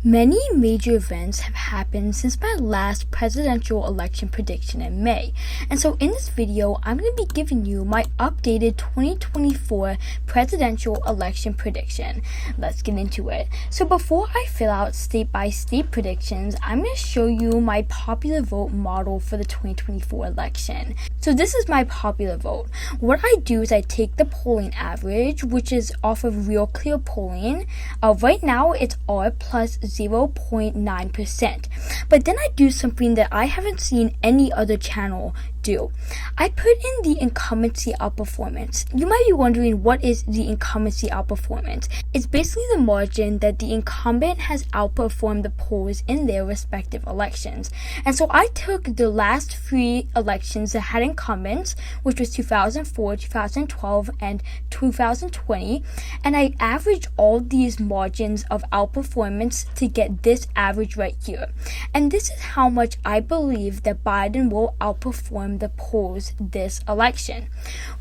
Many major events have happened since my last presidential election prediction in May. And so in this video, I'm going to be giving you my updated 2024 presidential election prediction. Let's get into it. So before I fill out state-by-state predictions, I'm going to show you my popular vote model for the 2024 election. So this is my popular vote. What I do is I take the polling average, which is off of Real Clear Polling. Right now, it's R plus 0.9%. But then I do something that I haven't seen any other channel do. I put in the incumbency outperformance. You might be wondering, what is the incumbency outperformance? It's basically the margin that the incumbent has outperformed the polls in their respective elections. And so I took the last three elections that had incumbents, which was 2004, 2012, and 2020, and I averaged all these margins of outperformance to get this average right here. And this is how much I believe that Biden will outperform the polls this election.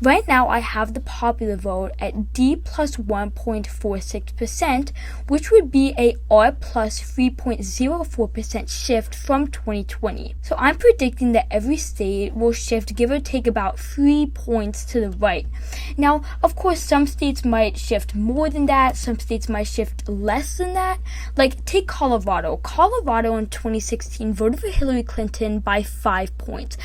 Right now, I have the popular vote at D plus 1.46%, which would be a R plus 3.04% shift from 2020. So I'm predicting that every state will shift, give or take, about 3 points to the right. Now, of course, some states might shift more than that. Some states might shift less than that. Like, take Colorado. Colorado in 2016 voted for Hillary Clinton by 5 points.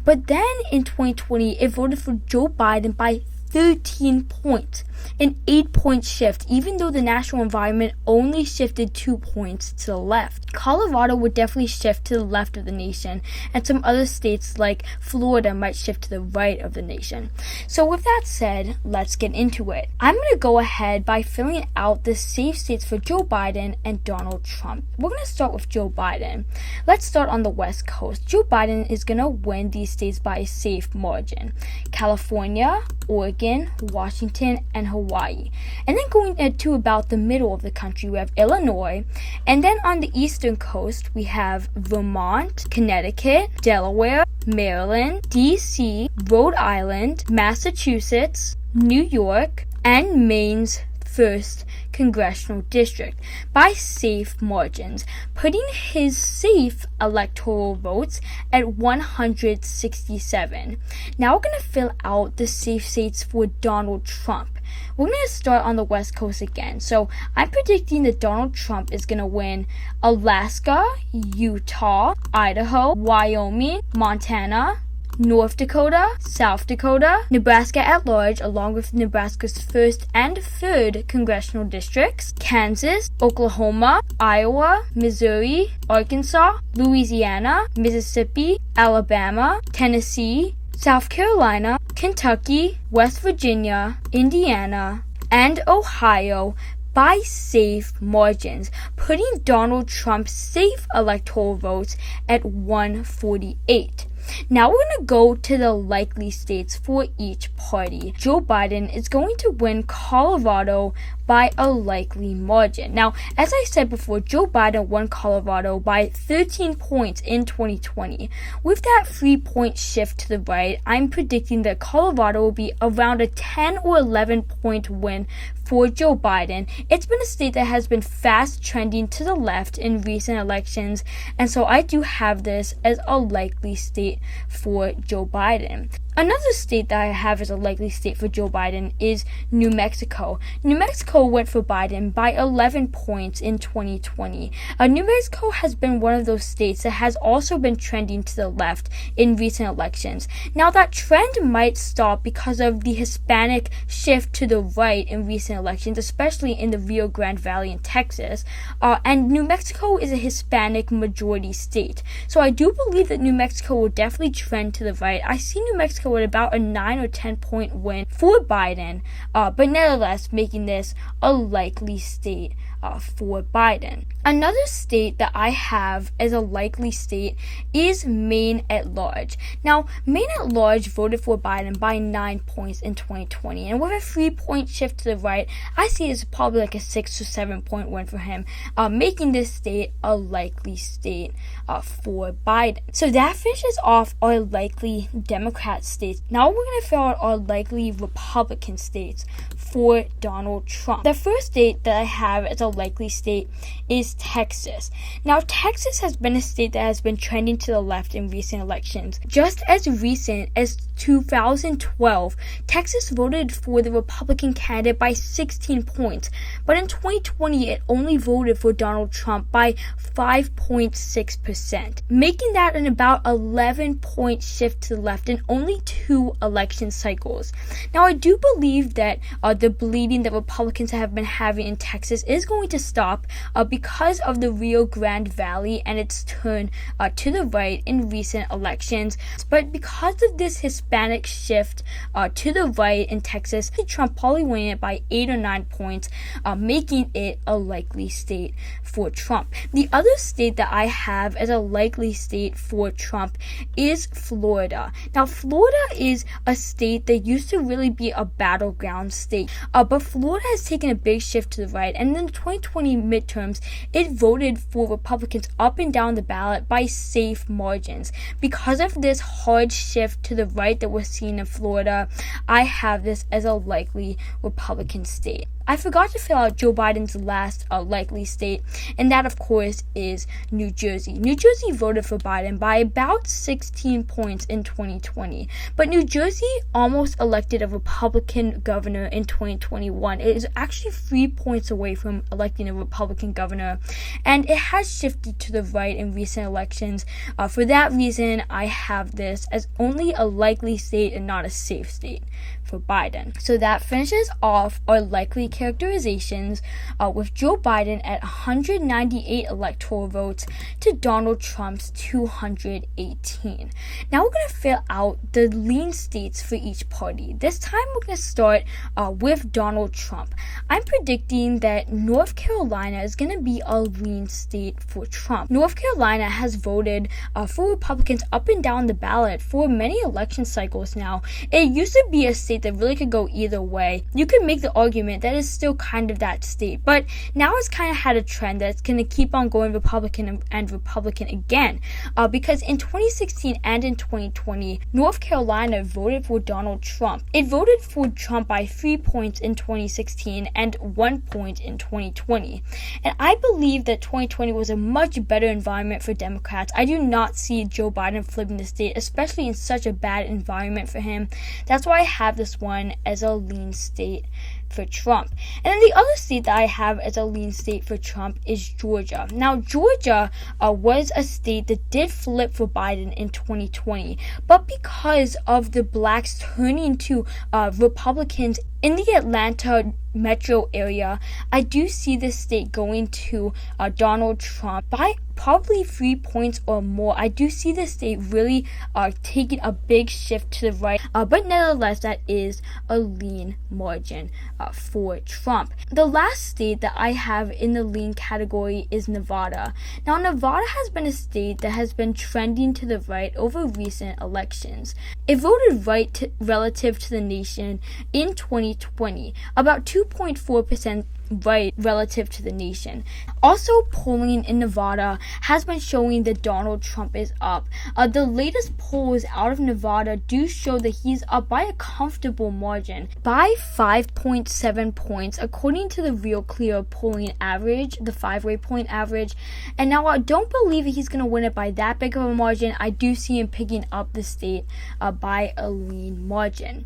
But then in 2020, it voted for Joe Biden by 13 points, an 8-point shift, even though the national environment only shifted 2 points to the left. Colorado would definitely shift to the left of the nation, and some other states like Florida might shift to the right of the nation. So with that said, let's get into it. I'm going to go ahead by filling out the safe states for Joe Biden and Donald Trump. We're going to start with Joe Biden. Let's start on the West Coast. Joe Biden is going to win these states by a safe margin. California, Oregon, Washington, and Hawaii. And then going to about the middle of the country, we have Illinois. And then on the eastern coast, we have Vermont, Connecticut, Delaware, Maryland, DC, Rhode Island, Massachusetts, New York, and Maine's 1st congressional district by safe margins, putting his safe electoral votes at 167. Now we're going to fill out the safe states for Donald Trump. We're going to start on the West Coast again. So I'm predicting that Donald Trump is going to win Alaska, Utah, Idaho, Wyoming, Montana, North Dakota, South Dakota, Nebraska at large, along with Nebraska's 1st and 3rd congressional districts, Kansas, Oklahoma, Iowa, Missouri, Arkansas, Louisiana, Mississippi, Alabama, Tennessee, South Carolina, Kentucky, West Virginia, Indiana, and Ohio by safe margins, putting Donald Trump's safe electoral votes at 148. Now we're going to go to the likely states for each party. Joe Biden is going to win Colorado by a likely margin. Now, as I said before, Joe Biden won Colorado by 13 points in 2020. With that 3-point shift to the right, I'm predicting that Colorado will be around a 10 or 11 point win for Joe Biden. It's been a state that has been fast trending to the left in recent elections, and so I do have this as a likely state for Joe Biden. Another state that I have as a likely state for Joe Biden is New Mexico. New Mexico went for Biden by 11 points in 2020. New Mexico has been one of those states that has also been trending to the left in recent elections. Now that trend might stop because of the Hispanic shift to the right in recent elections, especially in the Rio Grande Valley in Texas. And New Mexico is a Hispanic majority state. So I do believe that New Mexico will definitely trend to the right. I see New Mexico at about a 9 or 10 point win for Biden, but nevertheless making this a likely state for Biden. Another state that I have as a likely state is Maine at large. Now, Maine at large voted for Biden by 9 points in 2020, and with a 3-point shift to the right, I see it as probably like a 6 or 7 point win for him, making this state a likely state for Biden. So that finishes off our likely Democrat states. Now we're going to fill out our likely Republican states for Donald Trump. The first state that I have as a likely state is Texas. Now, Texas has been a state that has been trending to the left in recent elections. Just as recent as 2012, Texas voted for the Republican candidate by 16 points, but in 2020, it only voted for Donald Trump by 5.6%, making that an about 11-point shift to the left in only 2 election cycles. Now, I do believe that the bleeding that Republicans have been having in Texas is going to stop because of the Rio Grande Valley and its turn to the right in recent elections. But because of this Hispanic shift to the right in Texas, Trump probably winning it by 8 or 9 points, making it a likely state for Trump. The other state that I have as a likely state for Trump is Florida. Now, Florida is a state that used to really be a battleground state, but Florida has taken a big shift to the right, and in the 2020 midterms, it voted for Republicans up and down the ballot by safe margins. Because of this hard shift to the right that we're seeing in Florida, I have this as a likely Republican state. I forgot to fill out Joe Biden's last likely state, and that, of course, is New Jersey. New Jersey voted for Biden by about 16 points in 2020, but New Jersey almost elected a Republican governor in 2021. It is actually 3 points away from electing a Republican governor, and it has shifted to the right in recent elections. For that reason, I have this as only a likely state and not a safe state for Biden. So that finishes off our likely characterizations with Joe Biden at 198 electoral votes to Donald Trump's 218. Now we're going to fill out the lean states for each party. This time we're going to start with Donald Trump. I'm predicting that North Carolina is going to be a lean state for Trump. North Carolina has voted for Republicans up and down the ballot for many election cycles now. It used to be a state that really could go either way. You could make the argument that it's still kind of that state, but now it's kind of had a trend that it's going to keep on going Republican and Republican again, because in 2016 and in 2020, North Carolina voted for Donald Trump. It voted for Trump by 3 points in 2016 and 1 point in 2020. And I believe that 2020 was a much better environment for Democrats. I do not see Joe Biden flipping the state, especially in such a bad environment for him. That's why I have this one as a lean state for Trump. And then the other state that I have as a lean state for Trump is Georgia. Now, Georgia was a state that did flip for Biden in 2020, but because of the blacks turning to Republicans in the Atlanta metro area, I do see this state going to Donald Trump by probably 3 points or more. I do see this state really taking a big shift to the right, but nevertheless, that is a lean margin for Trump. The last state that I have in the lean category is Nevada. Now, Nevada has been a state that has been trending to the right over recent elections. It voted right relative to the nation in 2020, about 2.4% right relative to the nation. Also, polling in Nevada has been showing that Donald Trump is up. The latest polls out of Nevada do show that he's up by a comfortable margin, by 5.7 points, according to the Real Clear polling average, the 5-way point average. And now I don't believe that he's going to win it by that big of a margin. I do see him picking up the state by a lean margin.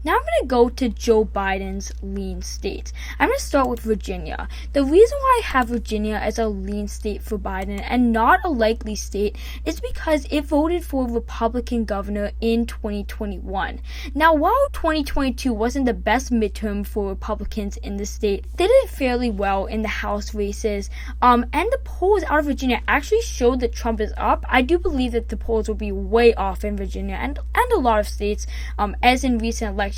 Now I'm going to go to Joe Biden's lean states. I'm going to start with Virginia. The reason why I have Virginia as a lean state for Biden and not a likely state is because it voted for a Republican governor in 2021. Now, while 2022 wasn't the best midterm for Republicans in the state, they did fairly well in the House races, and the polls out of Virginia actually showed that Trump is up. I do believe that the polls will be way off in Virginia and a lot of states, as in recent elections.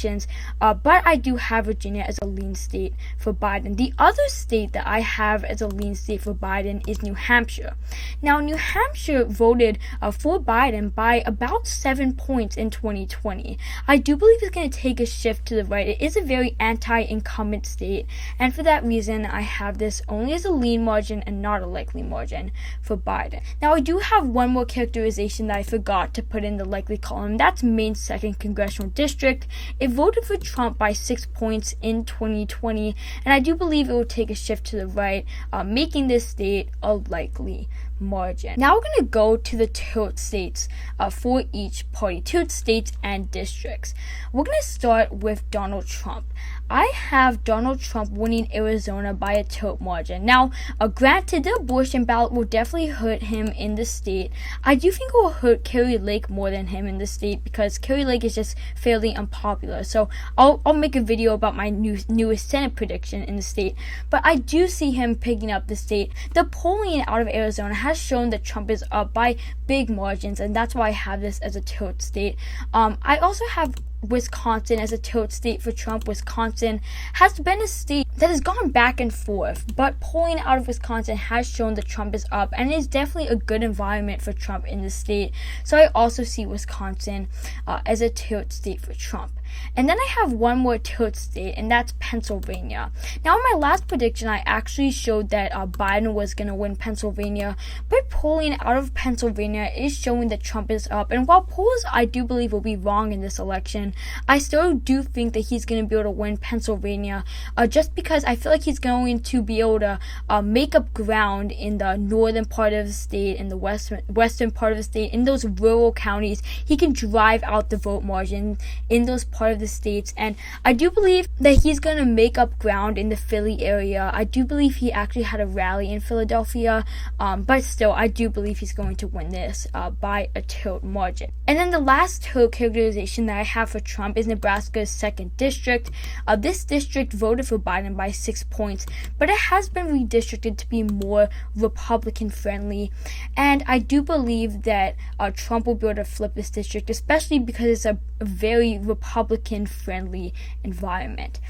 But I do have Virginia as a lean state for Biden. The other state that I have as a lean state for Biden is New Hampshire. Now, New Hampshire voted for Biden by about 7 points in 2020. I do believe it's going to take a shift to the right. It is a very anti-incumbent state, and for that reason, I have this only as a lean margin and not a likely margin for Biden. Now, I do have one more characterization that I forgot to put in the likely column. That's Maine's 2nd congressional district. it voted for Trump by 6 points in 2020, and I do believe it will take a shift to the right, making this state a likely margin. Now we're going to go to the tilt states for each party, tilt states and districts. We're going to start with Donald Trump. I have Donald Trump winning Arizona by a tilt margin. Now, granted, the abortion ballot will definitely hurt him in the state. I do think it will hurt Kari Lake more than him in the state because Kari Lake is just fairly unpopular. So I'll make a video about my newest Senate prediction in the state. But I do see him picking up the state. The polling out of Arizona has shown that Trump is up by big margins, and that's why I have this as a tilt state. I also have Wisconsin as a tilt state for Trump. Wisconsin has been a state that has gone back and forth, but polling out of Wisconsin has shown that Trump is up, and it is definitely a good environment for Trump in the state. So I also see Wisconsin as a tilt state for Trump. And then I have one more tilt state, and that's Pennsylvania. Now, in my last prediction, I actually showed that Biden was going to win Pennsylvania, but polling out of Pennsylvania is showing that Trump is up. And while polls I do believe will be wrong in this election, I still do think that he's going to be able to win Pennsylvania, just because I feel like he's going to be able to make up ground in the northern part of the state, in the western part of the state, in those rural counties. He can drive out the vote margin in those parts of the states, and I do believe that he's going to make up ground in the Philly area. I do believe he actually had a rally in Philadelphia, but still, I do believe he's going to win this by a tilt margin. And then the last tilt characterization that I have for Trump is Nebraska's 2nd district. This district voted for Biden by 6 points, but it has been redistricted to be more Republican friendly, and I do believe that Trump will be able to flip this district, especially because it's a very Republican friendly environment.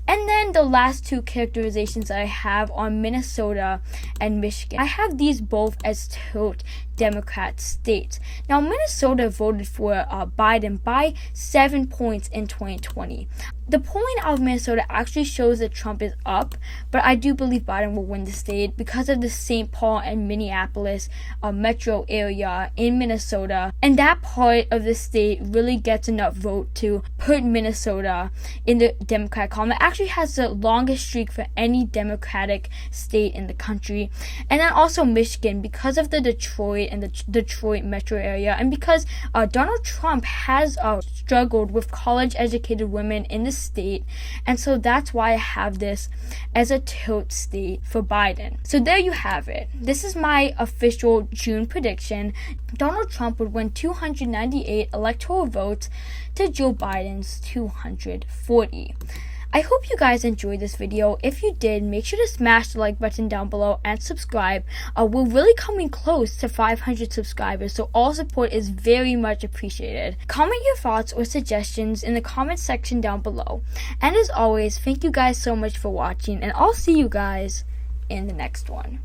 And then the last two characterizations I have are Minnesota and Michigan. I have these both as tilt Democrat states. Now, Minnesota voted for Biden by 7 points in 2020. The polling out of Minnesota actually shows that Trump is up, but I do believe Biden will win the state because of the St. Paul and Minneapolis metro area in Minnesota. And that part of the state really gets enough vote to put Minnesota in the Democrat column. It actually has the longest streak for any Democratic state in the country. And then also Michigan, because of the Detroit and the Detroit metro area, and because Donald Trump has struggled with college-educated women in the state, and so that's why I have this as a tilt state for Biden. So there you have it. This is my official June prediction. Donald Trump would win 298 electoral votes to Joe Biden's 240. I hope you guys enjoyed this video. If you did, make sure to smash the like button down below and subscribe. We're really coming close to 500 subscribers, so all support is very much appreciated. Comment your thoughts or suggestions in the comment section down below. And as always, thank you guys so much for watching, and I'll see you guys in the next one.